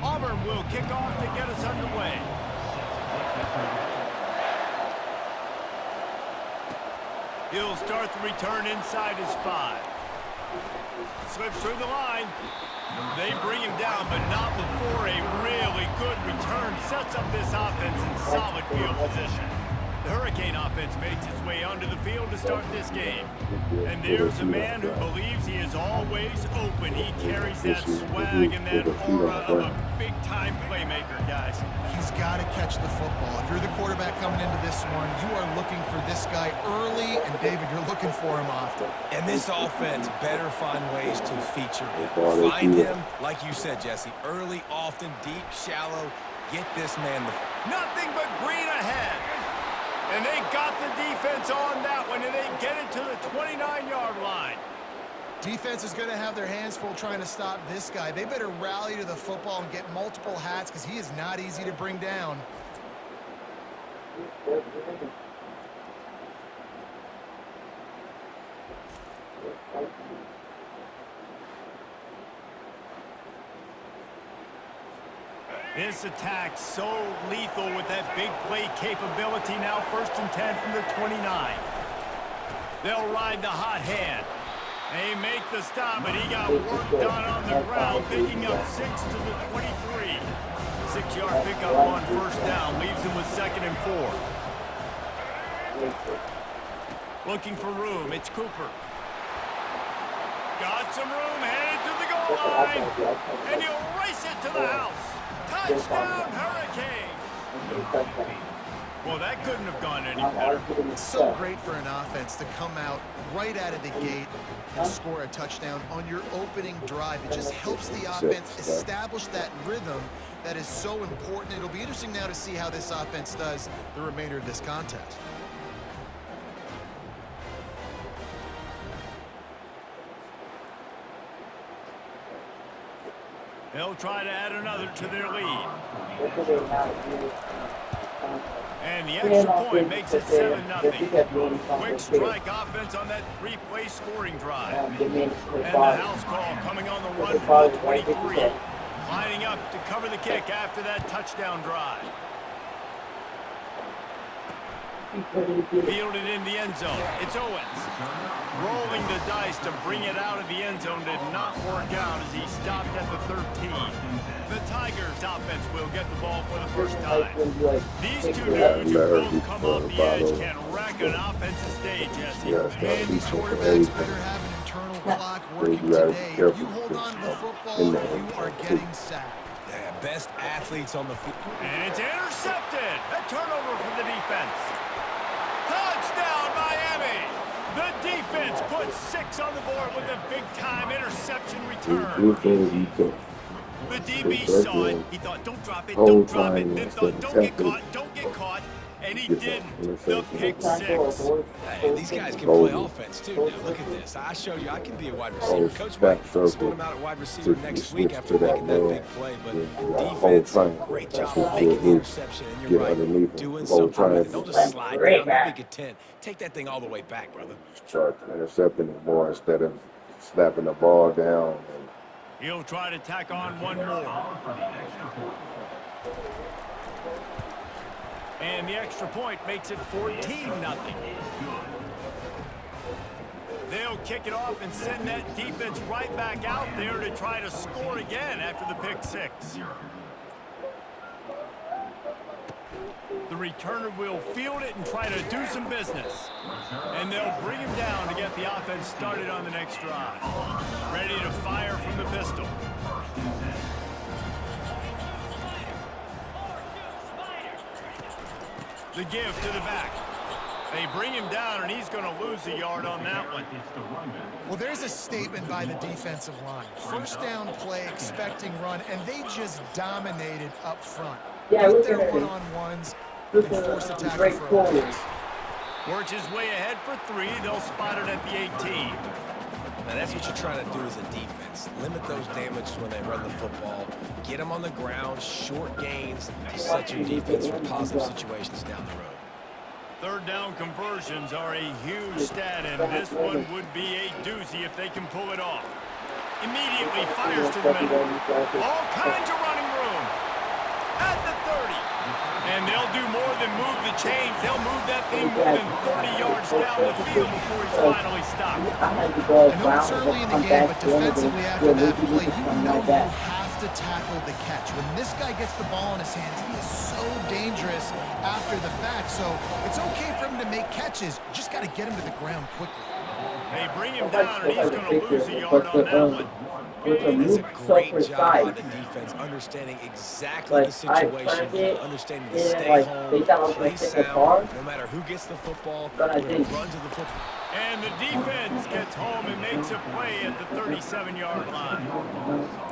Auburn will kick off to get us underway. He'll start the return inside his 5. Slips through the line. They bring him down, but not before a really good return sets up this offense in solid field position. The Hurricane offense makes its way onto the field to start this game. And there's a man who believes he is always open. He carries that swag and that aura of a big-time playmaker, guys. He's got to catch the football. If you're the quarterback coming into this one, you are looking for this guy early, and David, you're looking for him often. And this offense better find ways to feature him. Find him, like you said, Jesse, early, often, deep, shallow. Get this man the... Nothing but green ahead. And they got the defense on that one, and they get it to the 29-yard line. Defense is going to have their hands full trying to stop this guy. They better rally to the football and get multiple hats because he is not easy to bring down. This attack so lethal with that big play capability. Now 1st and 10 from the 29. They'll ride the hot hand. They make the stop, but he got work done on the ground, picking up 6 to the 23. 6-yard pickup on 1st down, leaves him with 2nd and 4. Looking for room, it's Cooper. Got some room, headed to the goal line, and he'll race it to the house. Touchdown, Hurricane! Well, that couldn't have gone any better. It's so great for an offense to come out right out of the gate and score a touchdown on your opening drive. It just helps the offense establish that rhythm that is so important. It'll be interesting now to see how this offense does the remainder of this contest. They'll try to add another to their lead. And the extra point makes it 7-0. Quick strike offense on that 3-play scoring drive. And the house call coming on the run from the 23. Lining up to cover the kick after that touchdown drive. Fielded in the end zone. It's Owens. Rolling the dice to bring it out of the end zone did not work out as he stopped at the 13. The Tigers offense will get the ball for the first time. These two dudes who both come off the edge can wreck an offensive stage, Jesse. And these quarterbacks better have an internal clock working today. If you hold on to the football, you are getting sacked. Yeah, best athletes on the field. And it's intercepted. A turnover for the defense. Touchdown, Miami! The defense puts 6 on the board with a big-time interception return. The DB saw it. He thought, don't drop it, don't drop it. Then thought, don't get caught, don't get caught. And he didn't. The pick 6. Hey, these guys can play offense, too. Now, look at this. I showed you I can be a wide receiver. Coach might split him out at wide receiver next week after making that big play. But defense, great job of making the interception. And you're right, doing something with it. Don't just slide down. Don't make it 10. Take that thing all the way back, brother. Start intercepting it more instead of slapping the ball down. He'll try to tack on one more. And the extra point makes it 14-0. They'll kick it off and send that defense right back out there to try to score again after the pick 6. The returner will field it and try to do some business. And they'll bring him down to get the offense started on the next drive. Ready to fire from the pistol. The give to the back. They bring him down, and he's going to lose a yard on that one. Well, there's a statement by the defensive line. First down play, expecting run, and they just dominated up front. Yeah, Beat their one-on-ones and force a tackle for a loss. Works his way ahead for 3. They'll spot it at the 18. Now, that's what you're trying to do as a defense. Limit those damages when they run the football. Get them on the ground, short gains to set your defense for positive situations down the road. Third down conversions are a huge stat, and this one would be a doozy if they can pull it off. Immediately fires to the middle. All kinds of running room. At the 30. And they'll do more than move the chains. They'll move that thing more than 30 yards down the field before he's finally stopped. I know it's early in the game, but defensively after that play, you know you have to tackle the catch. When this guy gets the ball in his hands, he is so dangerous after the fact. So it's okay for him to make catches. You just got to get him to the ground quickly. They bring him down, and he's going to lose a yard on that one. It's a great job by the defense, understanding exactly the situation, understanding to stay home, play sound, no matter who gets the football, we're going to run to the football. And the defense gets home and makes a play at the 37-yard line.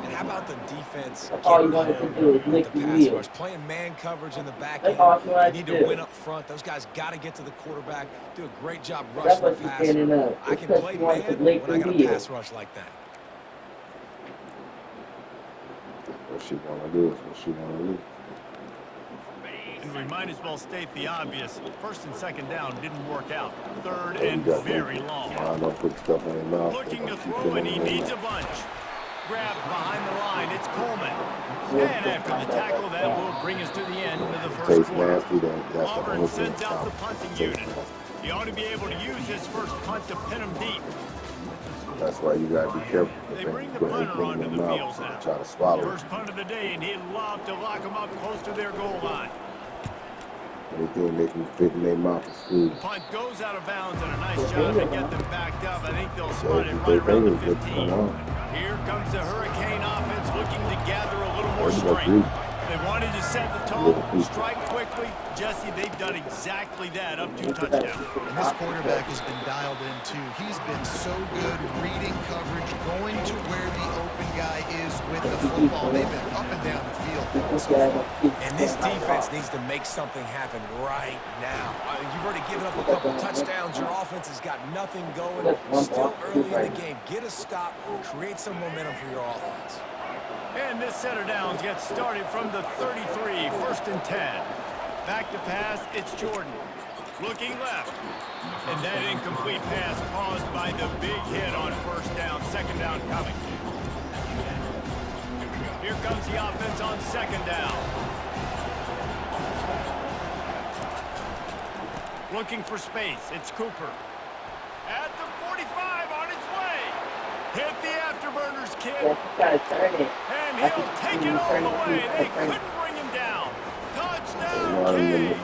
And how about the defense getting home with the pass rush, playing man coverage in the back end? They need to win up front. Those guys got to get to the quarterback, do a great job rushing the passer. I can play man when I got a pass rush like that. What she want to do is what she want to do. And we might as well state the obvious. First and second down didn't work out. Third and very long. I don't put stuff in his mouth. Looking to throw, and he needs a bunch. Grabbed behind the line. It's Coleman. And after the tackle, that will bring us to the end of the first quarter. Auburn sends out the punting unit. He ought to be able to use his first punt to pin him deep. That's why you gotta be careful. They bring the punter onto the field now. Try to swallow. First punt of the day, and he'd love to lock him up close to their goal line. Anything they can fit in their mouth is food. Punt goes out of bounds, and a nice job to get them backed up. I think they'll spot it right around the 15. Here comes the Hurricane offense looking to gather a little more strength. They wanted to set the tone, strike quickly. Jesse, they've done exactly that up to touchdown. And this quarterback has been dialed in, too. He's been so good reading coverage, going to where the open guy is with the football. They've been up and down the field. And this defense needs to make something happen right now. You've already given up a couple touchdowns. Your offense has got nothing going. Still early in the game. Get a stop. Create some momentum for your offense. And this set of downs gets started from the 33, first and 10. Back to pass, it's Jordan. Looking left. And that incomplete pass caused by the big hit on first down, second down coming. Here comes the offense on second down. Looking for space, it's Cooper. At the 45 on his way. Hit the afterburners, kid. And he'll take it all the way. They couldn't bring him down. Touchdown, Canes.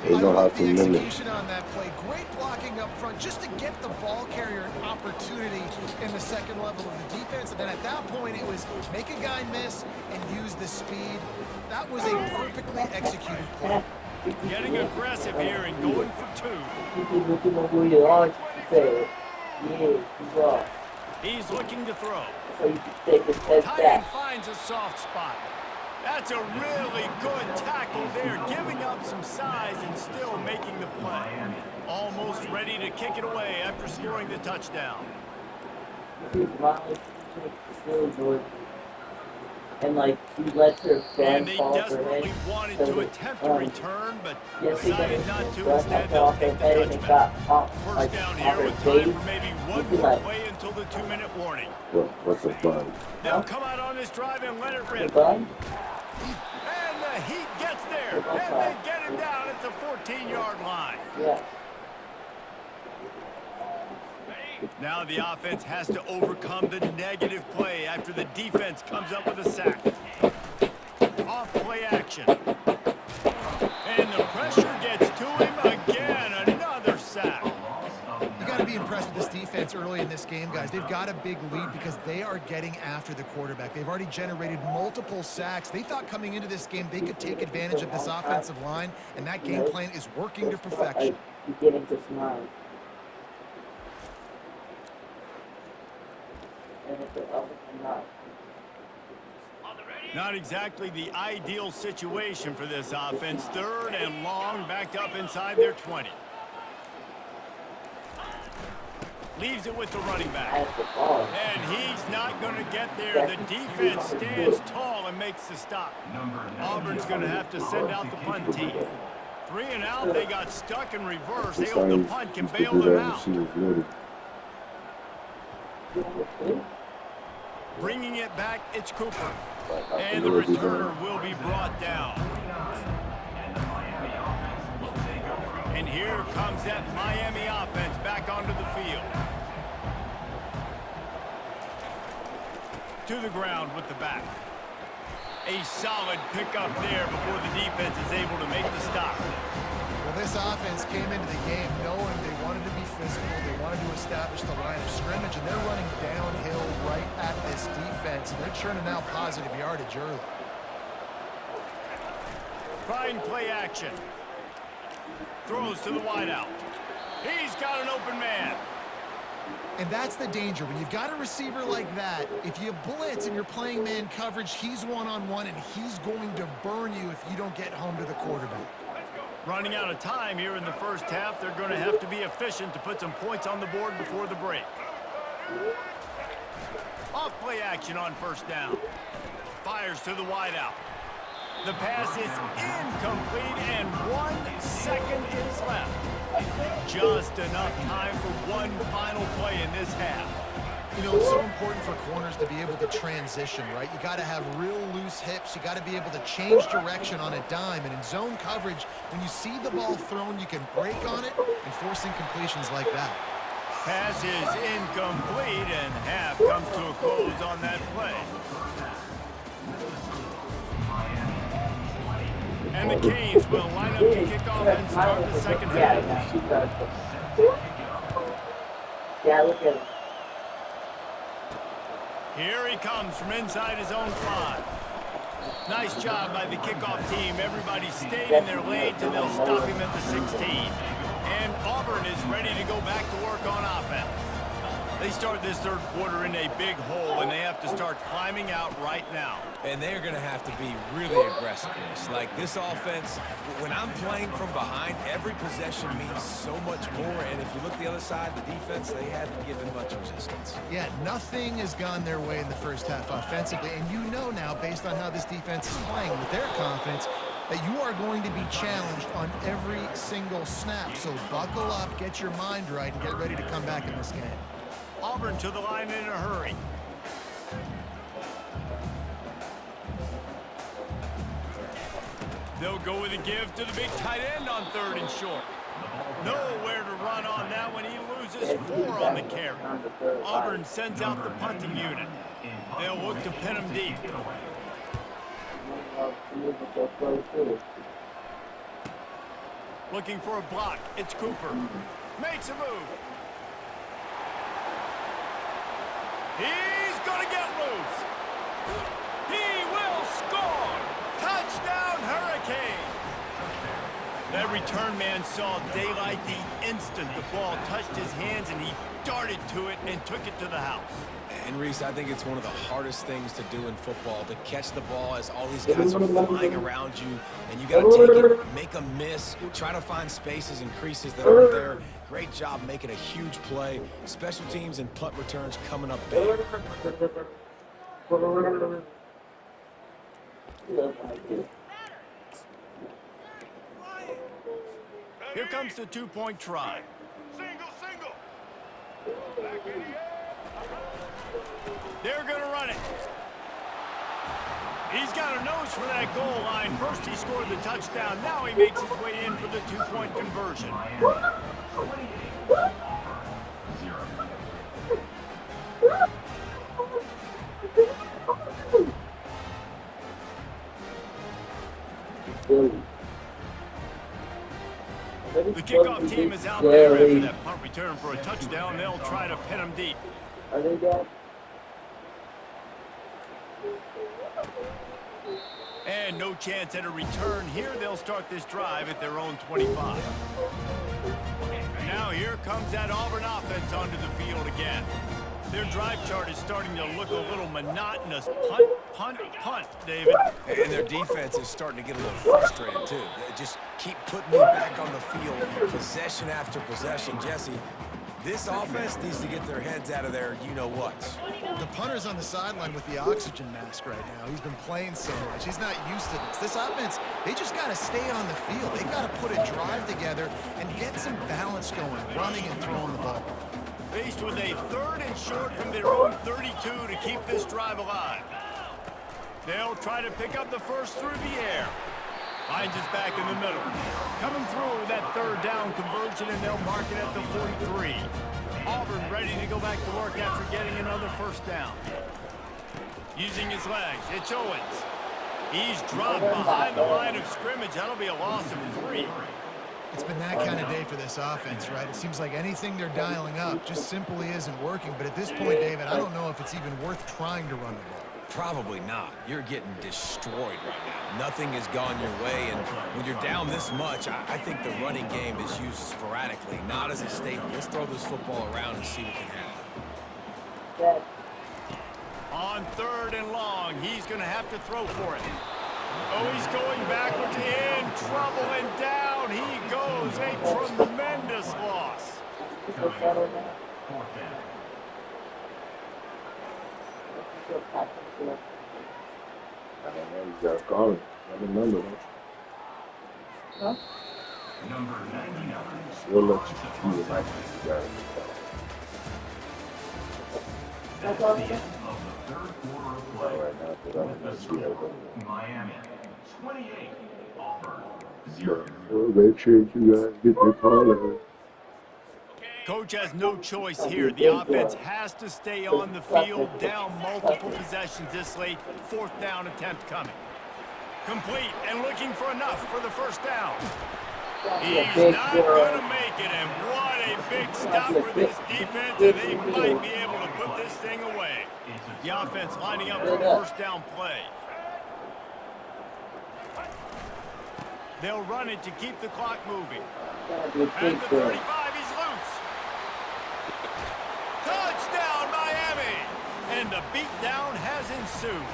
I love the execution on that play. Great blocking up front just to get the ball carrier an opportunity in the second level of the defense. And then at that point, it was make a guy miss and use the speed. That was a perfectly executed play. Getting aggressive here and going for 2. He's looking to throw. Tight end finds a soft spot. That's a really good tackle there, giving up some size and still making the play. Almost ready to kick it away after scoring the touchdown. And like he lets her And they desperately wanted to attempt a return, but decided not to. Instead, they'll take the touchback. First down here with time for maybe one more play until the 2-minute warning. What's the fun? They'll come out on this drive and let it rip. And the Heat gets there, and they get him down at the 14-yard line. Yeah. Now the offense has to overcome the negative play after the defense comes up with a sack. Off play action. And the pressure gets to him again. Another sack. You got to be in impressed with this defense early in this game, guys. They've got a big lead because they are getting after the quarterback. They've already generated multiple sacks. They thought coming into this game they could take advantage of this offensive line, and that game plan is working to perfection. Beginning to smile. And it's not. Not exactly the ideal situation for this offense. 3rd and long, backed up inside their 20. Leaves it with the running back. And he's not going to get there. The defense stands tall and makes the stop. Auburn's going to have to send out the punt team. 3 and out, they got stuck in reverse. They hope the punt can bail them out. Bringing it back, it's Cooper. And the returner will be brought down. And here comes that Miami offense back onto the field. To the ground with the back. A solid pickup there before the defense is able to make the stop. Well, this offense came into the game knowing they wanted to be physical, they wanted to establish the line of scrimmage, and they're running downhill right at this defense, and they're churning out positive yardage early. Trying play action. Throws to the wideout. He's got an open man. And that's the danger. When you've got a receiver like that, if you blitz and you're playing man coverage, he's one-on-one, and he's going to burn you if you don't get home to the quarterback. Running out of time here in the first half. They're going to have to be efficient to put some points on the board before the break. Off play action on 1st down. Fires to the wideout. The pass is incomplete, and 1 second is left. Just enough time for one final play in this half. You know, it's so important for corners to be able to transition, right? You got to have real loose hips. You got to be able to change direction on a dime. And in zone coverage, when you see the ball thrown, you can break on it and force incompletions like that. Pass is incomplete, and half comes to a close on that play. And the Canes will line up to kick off and start the second half. Yeah, look at him. Here he comes from inside his own 5. Nice job by the kickoff team. Everybody stayed in their lanes, and they'll stop him at the 16. And Auburn is ready to go back to work on offense. They start this 3rd quarter in a big hole, and they have to start climbing out right now. And they're going to have to be really aggressive in this. Like, this offense, when I'm playing from behind, every possession means so much more. And if you look the other side, the defense, they haven't given much resistance. Yeah, nothing has gone their way in the first half offensively. And you know now, based on how this defense is playing with their confidence, that you are going to be challenged on every single snap. So buckle up, get your mind right, and get ready to come back in this game. Auburn to the line in a hurry. They'll go with a give to the big tight end on 3rd and short. Nowhere to run on that one. He loses 4 on the carry. Auburn sends out the punting unit. They'll look to pin him deep. Looking for a block. It's Cooper. Makes a move. He's going to get loose. He will score. Touchdown, Hurricane. That return man saw daylight the instant the ball touched his hands, and he darted to it and took it to the house. And Reese, I think it's one of the hardest things to do in football, to catch the ball as all these guys are flying around you, and you got to take it, make a miss, try to find spaces and creases that aren't there. Great job making a huge play. Special teams and punt returns coming up big. Here comes the 2-point try. Single. Back in the air. They're going to run it. He's got a nose for that goal line. First he scored the touchdown. Now he makes his way in for the 2-point conversion. The kickoff team is out there after that punt return. return for a touchdown. They'll try to pin him deep. Are they dead? And no chance at a return here. They'll start this drive at their own 25. Now here comes that Auburn offense onto the field again. Their drive chart is starting to look a little monotonous. Punt, punt, punt, David. And their defense is starting to get a little frustrated, too. They just keep putting you back on the field, possession after possession. Jesse, this offense needs to get their heads out of their you-know-whats. The punter's on the sideline with the oxygen mask right now. He's been playing so much. He's not used to this. This offense, they just got to stay on the field. They got to put a drive together and get some balance going, running and throwing the ball. Faced with a 3rd and short from their own 32 to keep this drive alive. They'll try to pick up the first through the air. Hines is back in the middle. Coming through with that 3rd down conversion, and they'll mark it at the 43. Auburn ready to go back to work after getting another first down. Using his legs, it's Owens. He's dropped behind the line of scrimmage. That'll be a loss of 3. It's been that kind of day for this offense, right? It seems like anything they're dialing up just simply isn't working. But at this point, David, I don't know if it's even worth trying to run the ball. Probably not. You're getting destroyed right now. Nothing has gone your way, and when you're down this much, I think the running game is used sporadically, not as a staple. Let's throw this football around and see what can happen. Dead. On 3rd and long, he's going to have to throw for it. Oh, he's going backwards, in trouble, and down he goes. A tremendous loss. People settle down. Still passing to us. I don't know, you got to call him. I remember that. Huh? We'll let you choose it like you got it. That's all again? All right now, because I'm going to see everything. Miami, 28, Auburn, Well, make sure you guys get your call in. Coach has no choice here. The offense has to stay on the field, down multiple possessions this late. 4th down attempt coming. Complete and looking for enough for the first down. He's not going to make it, and what a big stop for this defense, and they might be able to put this thing away. The offense lining up for a first down play. They'll run it to keep the clock moving. Gotta be a At big the play. 35, he's loose. Touchdown, Miami! And the beatdown has ensued.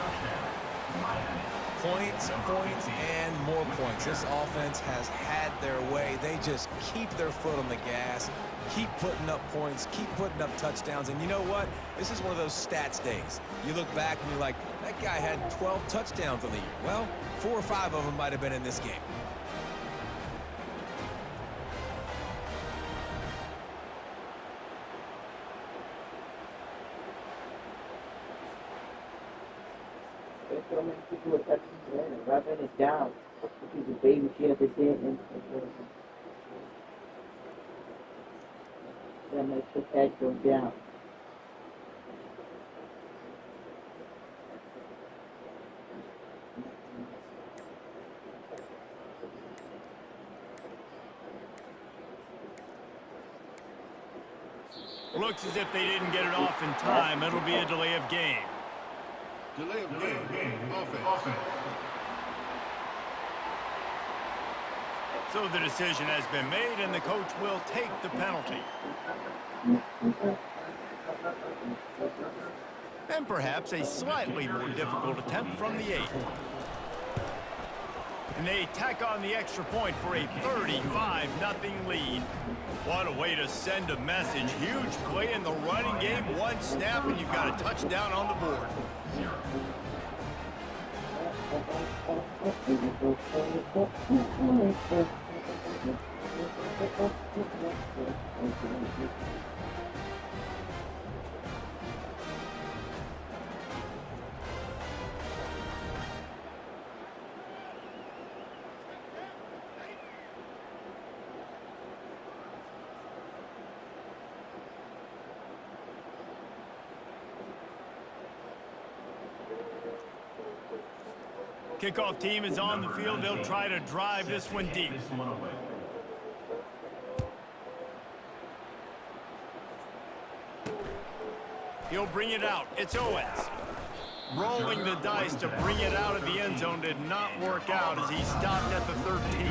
Points, points, and more points. This offense has had their way. They just keep their foot on the gas, keep putting up points, keep putting up touchdowns. And you know what? This is one of those stats days. You look back and you're like, that guy had 12 touchdowns on the year. Well, 4 or 5 of them might have been in this game. There's so many people are touching it and rubbing it down. Because the baby she had to sit and that makes her head go down. Looks as if they didn't get it off in time. It'll be a delay of game. delay of game, offense. So the decision has been made, and the coach will take the penalty. And perhaps a slightly more difficult attempt from the 8. And they tack on the extra point for a 35-0 lead. What a way to send a message. Huge play in the running game. One snap, and you've got a touchdown on the board. Kickoff team is on the field. They'll try to drive this one deep. He'll bring it out. It's Owens. Rolling the dice to bring it out of the end zone did not work out as he stopped at the 13.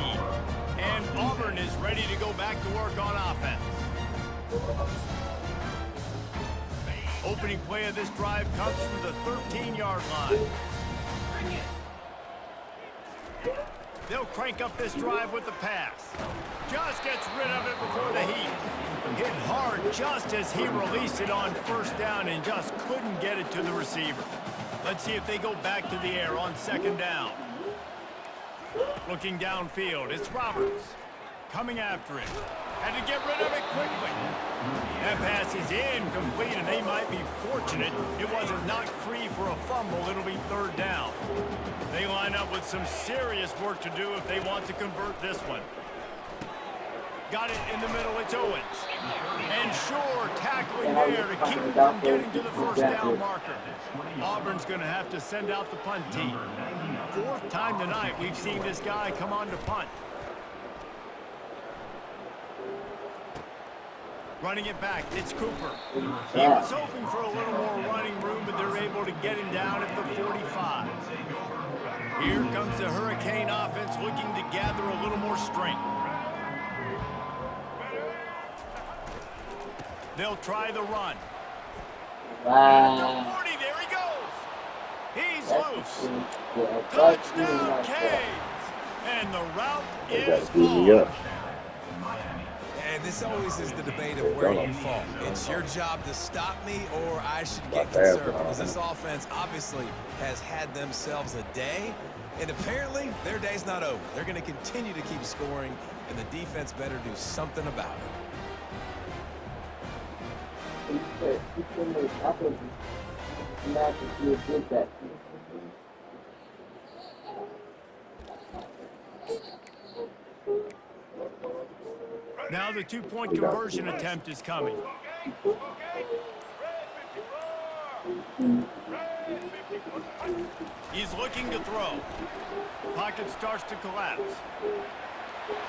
And Auburn is ready to go back to work on offense. Opening play of this drive comes from the 13-yard line. They'll crank up this drive with the pass. Just gets rid of it before the heat. Hit hard just as he released it on first down and just couldn't get it to the receiver. Let's see if they go back to the air on second down. Looking downfield, it's Roberts. Coming after it. Had to get rid of it quickly. That pass is incomplete, and they might be fortunate it wasn't knocked free for a fumble. It'll be third down. They line up with some serious work to do if they want to convert this one. Got it in the middle, it's Owens. And sure, tackling there to keep him from getting to the first down marker. Auburn's going to have to send out the punt team. Fourth time tonight we've seen this guy come on to punt. Running it back, it's Cooper. He was hoping for a little more running room, but they're able to get him down at the 45. Here comes the Hurricane offense looking to gather a little more strength. They'll try the run. At the 40, there he goes. He's loose. Touchdown, Canes. And the route is on. And this always is the debate of where you fall. It's your job to stop me, or I should get conservative. Because this offense obviously has had themselves a day, and apparently their day's not over. They're going to continue to keep scoring, and the defense better do something about it. Now the two-point conversion attempt is coming. He's looking to throw. Pocket starts to collapse.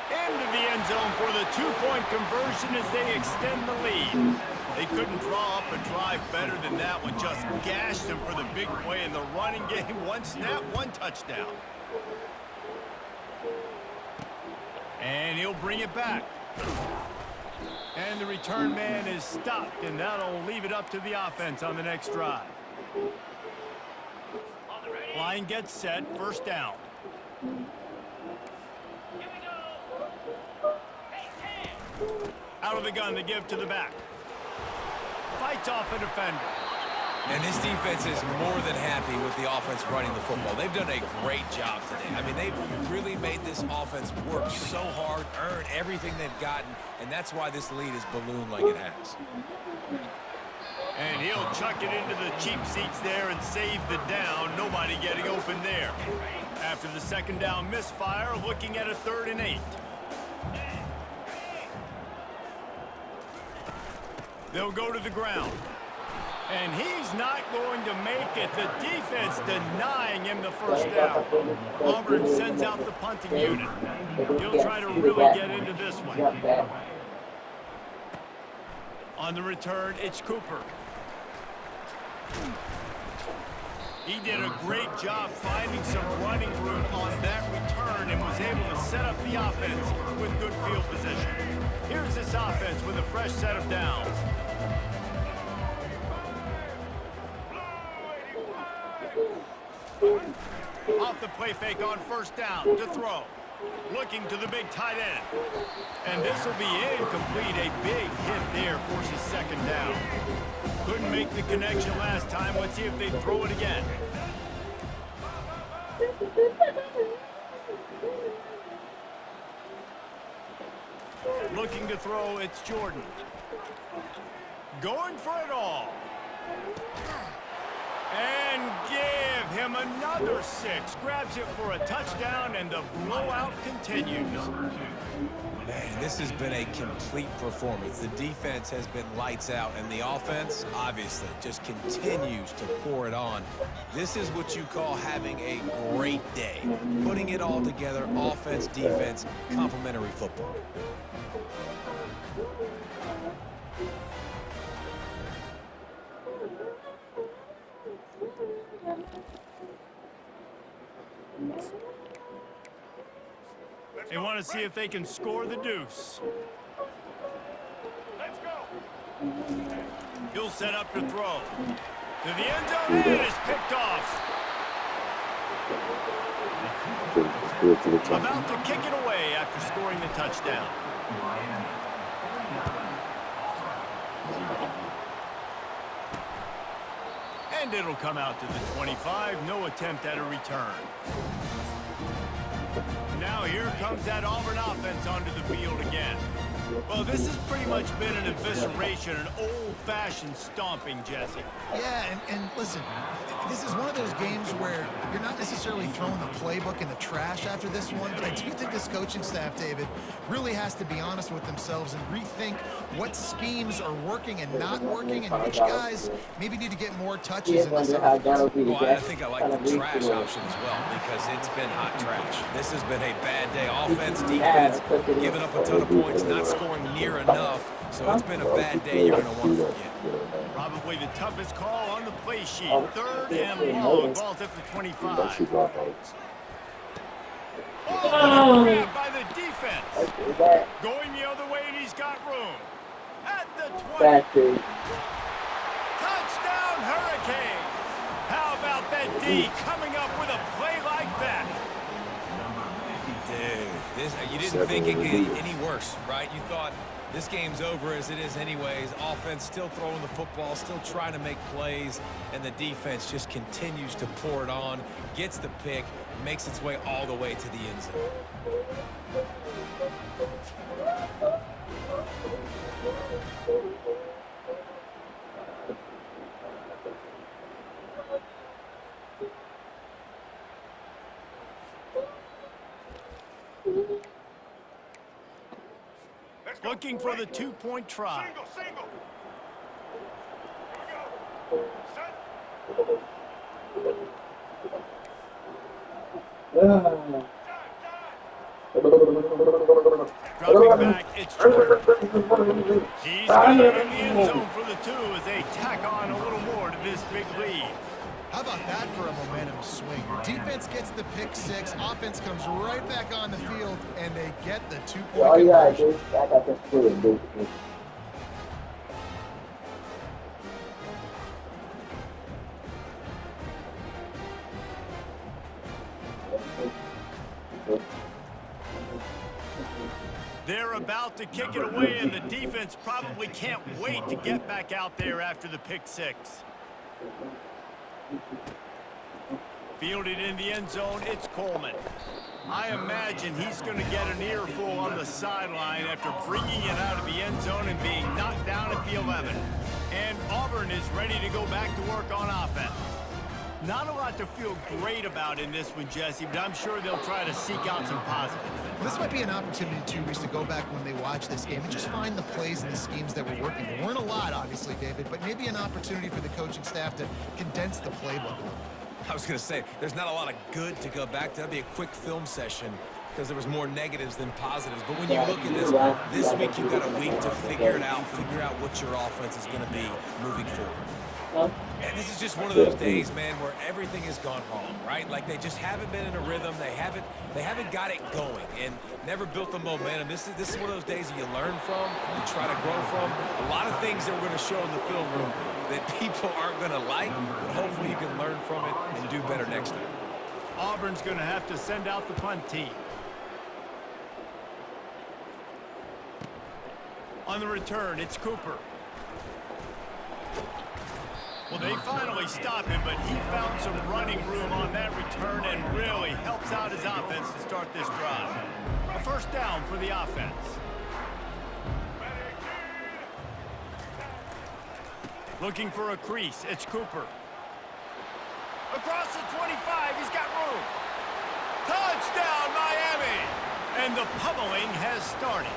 Into the end zone for the two-point conversion as they extend the lead. They couldn't draw up a drive better than that one. Just gashed them for the big play in the running game. One snap, one touchdown. And he'll bring it back. And the return man is stopped, and that'll leave it up to the offense on the next drive. Line gets set, first down. Out of the gun to give to the back. Fights off a defender. And this defense is more than happy with the offense running the football. They've done a great job today. I mean, they've really made this offense work so hard, earn everything they've gotten, and that's why this lead is ballooned like it has. And he'll chuck it into the cheap seats there and save the down. Nobody getting open there. After the second down misfire, looking at a 3rd and 8. They'll go to the ground. And he's not going to make it. The defense denying him the first down. Auburn sends out the punting unit. He'll try to really get into this one. On the return, it's Cooper. He did a great job finding some running room on that return and was able to set up the offense with good field position. Here's this offense with a fresh set of downs. Off the play fake on first down to throw. Looking to the big tight end. And this will be incomplete. A big hit there forces second down. Couldn't make the connection last time. Let's see if they throw it again. Looking to throw, it's Jordan. Going for it all. And give him another 6. Grabs it for a touchdown, and the blowout continues. Man, this has been a complete performance. The defense has been lights out, and the offense, obviously, just continues to pour it on. This is what you call having a great day. Putting it all together, offense, defense, complementary football. They want to see if they can score the deuce. He'll set up to throw. To the end zone, and it is picked off. About to kick it away after scoring the touchdown. And it'll come out to the 25. No attempt at a return. Now here comes that Auburn offense onto the field again. Well, this has pretty much been an evisceration, an old-fashioned stomping, Jesse. Yeah, and listen, this is one of those games where you're not necessarily throwing the playbook in the trash after this one, but I do think this coaching staff, David, really has to be honest with themselves and rethink what schemes are working and not working, and which guys maybe need to get more touches in this offense. Well, I think I like the trash option as well because it's been hot trash. This has been a bad day. Offense, defense, giving up a ton of points, not scoring near enough. So it's been a bad day you're going to want to forget. Probably the toughest call on the play sheet. Third and long. Ball's at the 25. Oh, grab by the defense. Going the other way, and he's got room. At the 20. Touchdown, Hurricanes. How about that D coming up with a play like that? Dude, you didn't think it could get any worse, right? You thought this game's over as it is anyways. Offense still throwing the football, still trying to make plays, and the defense just continues to pour it on, gets the pick, makes its way all the way to the end zone. Looking for the two-point try. Single. Dropping back, it's Jordan. He's got it in the end zone for the 2 as they tack on a little more to this big lead. How about that for a momentum swing? Defense gets the pick 6, offense comes right back on the field, and they get the 2-point conversion. They're about to kick it away, and the defense probably can't wait to get back out there after the pick 6. Fielded in the end zone, it's Coleman. I imagine he's going to get an earful on the sideline after bringing it out of the end zone and being knocked down at the 11. And Auburn is ready to go back to work on offense. Not a lot to feel great about in this one, Jesse, but I'm sure they'll try to seek out some positives. This might be an opportunity, too, Reese, to go back when they watch this game and just find the plays and the schemes that were working. There weren't a lot, obviously, David, but maybe an opportunity for the coaching staff to condense the playbook a little. I was going to say, there's not a lot of good to go back to. That'd be a quick film session because there was more negatives than positives. But when you look at this week you've got a week to figure it out, figure out what your offense is going to be moving forward. And this is just one of those days, man, where everything has gone wrong, right? Like they just haven't been in a rhythm. They haven't got it going and never built the momentum. This is one of those days that you learn from, you try to grow from. A lot of things that we're going to show in the film room that people aren't going to like, but hopefully you can learn from it and do better next time. Auburn's going to have to send out the punt team. On the return, it's Cooper. Well, they finally stop him, but he found some running room on that return and really helps out his offense to start this drive. A first down for the offense. Looking for a crease, it's Cooper. Across the 25, he's got room. Touchdown, Miami! And the pummeling has started.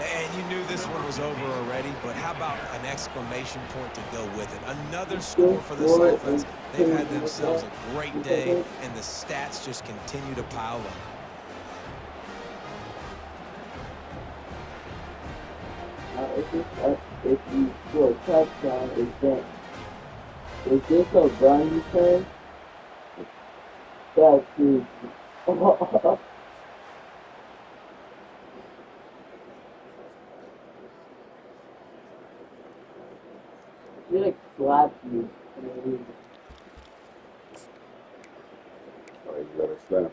And you knew this one was over already, but how about an exclamation point to go with it? Another score for this offense. They've had themselves a great day, and the stats just continue to pile up. If you score a touchdown, is this a run you say? That's easy. He like slaps you. And then Oh, you gotta slap him.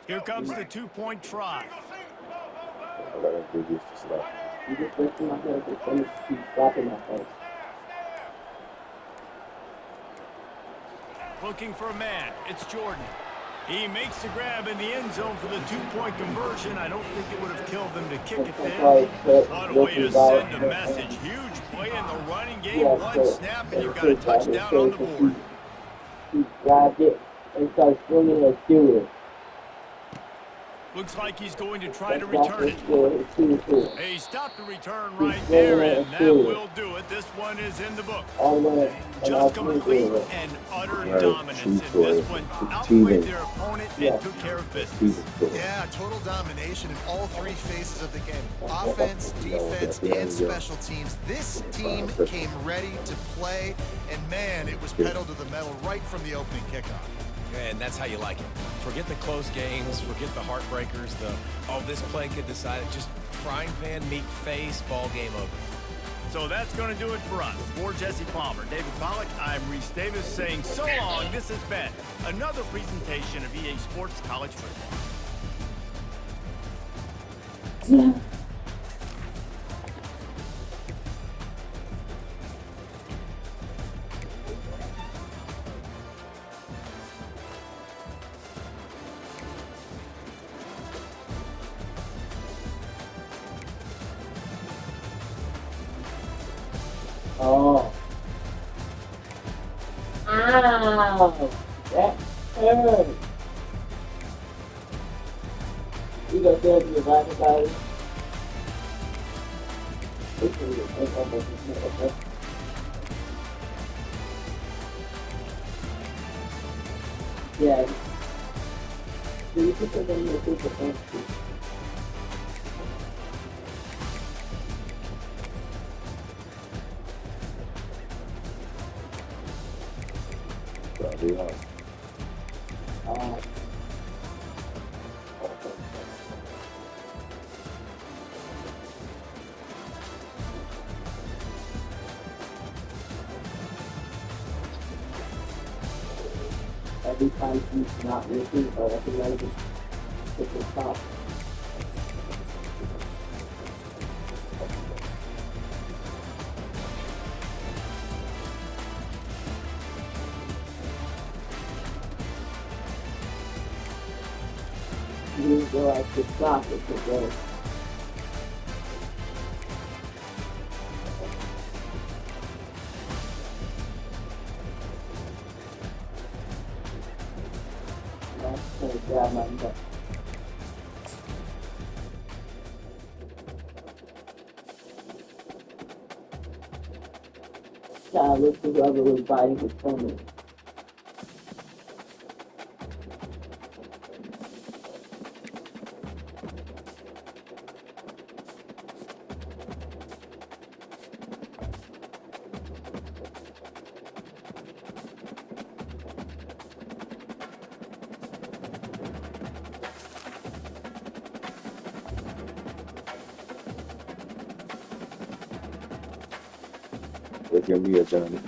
Here comes the two-point try. I gotta do this to slap him. he just lifts him up there for someone to keep slapping that face. Looking for a man. It's Jordan. He makes the grab in the end zone for the two-point conversion. I don't think it would have killed them to kick it there. What a way to send a message. Huge play in the running game. One snap and you've got a touchdown on the board. He grabbed it and started swinging like Stewart. Looks like he's going to try to return it. It. He stopped the return right there, and that will do it. This one is in the book. Just complete and utter dominance in this one. Outplayed their opponent and took care of business. Yeah, total domination in all three phases of the game. Offense, defense, and special teams. This team came ready to play, and man, it was pedal to the metal right from the opening kickoff. And that's how you like it. Forget the close games, forget the heartbreakers, this play could decide it. Just frying pan, meat face, ball game over. So that's going to do it for us. For Jesse Palmer, David Pollack, I'm Reese Davis saying so long. This has been another presentation of EA Sports College Football. Yeah. Oh. Ow! That hurt. You got that in your back about it? Yeah. So you put that in your paper. Every time he's not looking or recognizing, it's a stop. You didn't realize to stop it to go. Grab my neck. Looks like whoever was biting his stomach. Look at me, Johnny.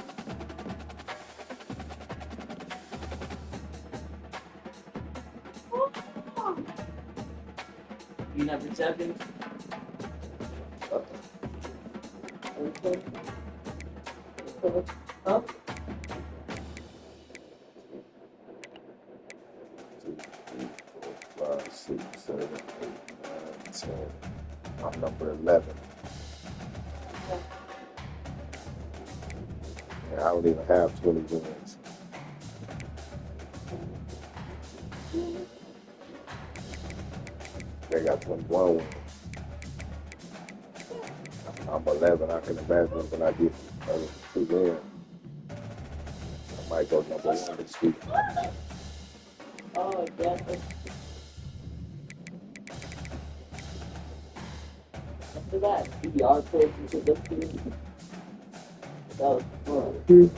You number 7? Okay. Up. 2, 3, 4, 5, 6, 7, 8, 9, 10. I'm number 11. And I don't even have 20 wins. They got 21 wins. I'm 11. I can imagine when I get 2 wins. I might go number 1 this week. Oh, exactly. After that, PBR coach and get this team. That was fun.